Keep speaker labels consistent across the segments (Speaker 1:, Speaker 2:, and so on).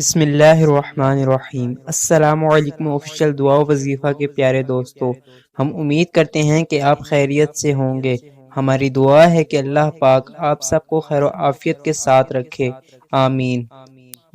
Speaker 1: بسم اللہ الرحمن الرحیم۔ السلام علیکم آفیشیل دعا و وظیفہ کے پیارے دوستو، ہم امید کرتے ہیں کہ آپ خیریت سے ہوں گے۔ ہماری دعا ہے کہ اللہ پاک آپ سب کو خیر و عافیت کے ساتھ رکھے، آمین۔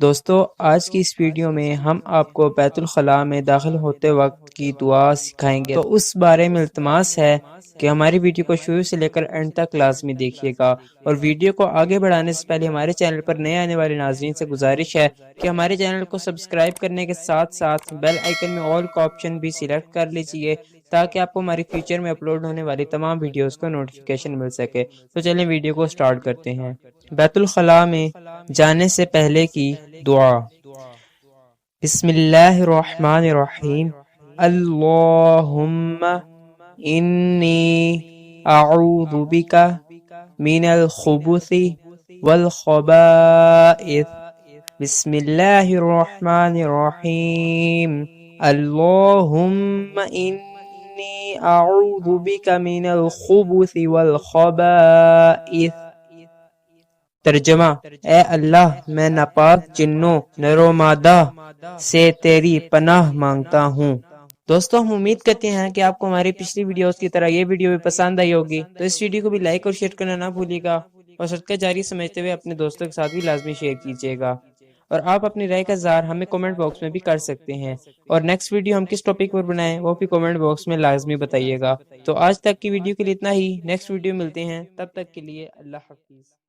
Speaker 1: دوستو، آج کی اس ویڈیو میں ہم آپ کو بیت الخلاء میں داخل ہوتے وقت کی دعا سکھائیں گے، تو اس بارے میں التماس ہے کہ ہماری ویڈیو کو شروع سے لے کر اینڈ تک لازمی دیکھیے گا، اور ویڈیو کو آگے بڑھانے سے پہلے ہمارے چینل پر نئے آنے والے ناظرین سے گزارش ہے کہ ہمارے چینل کو سبسکرائب کرنے کے ساتھ ساتھ بیل آئیکن میں آل کا آپشن بھی سلیکٹ کر لیجئے تاکہ آپ کو ہماری فیوچر میں اپلوڈ ہونے والی تمام ویڈیوز کو نوٹیفیکیشن مل سکے۔ تو چلیں ویڈیو کو سٹارٹ کرتے ہیں۔ بیت الخلاء میں جانے سے پہلے کی دعا۔ بسم اللہ الرحمن الرحیم۔ اللہم انی اعوذ بک من الخبث والخبائث۔ بسم اللہ الرحمن الرحیم۔ اللہم انی اعوذ بک من الخبث والخبائث۔ ترجمہ: اے اللہ، میں ناپاک جنوں نر و مادہ سے تیری پناہ مانگتا ہوں۔ دوستو، ہم امید کرتے ہیں کہ آپ کو ہماری پچھلی ویڈیوز کی طرح یہ ویڈیو بھی پسند آئی ہوگی، تو اس ویڈیو کو بھی لائک اور شیئر کرنا نہ بھولیے گا، اور صدقہ جاری سمجھتے ہوئے اپنے دوستوں کے ساتھ بھی لازمی شیئر کیجیے گا، اور آپ اپنی رائے کا اظہار ہمیں کومنٹ باکس میں بھی کر سکتے ہیں، اور نیکسٹ ویڈیو ہم کس ٹاپک پر بنائیں وہ بھی کومنٹ باکس میں لازمی بتائیے گا۔ تو آج تک کی ویڈیو کے لیے اتنا ہی، نیکسٹ ویڈیو ملتے ہیں، تب تک کے لیے اللہ حافظ۔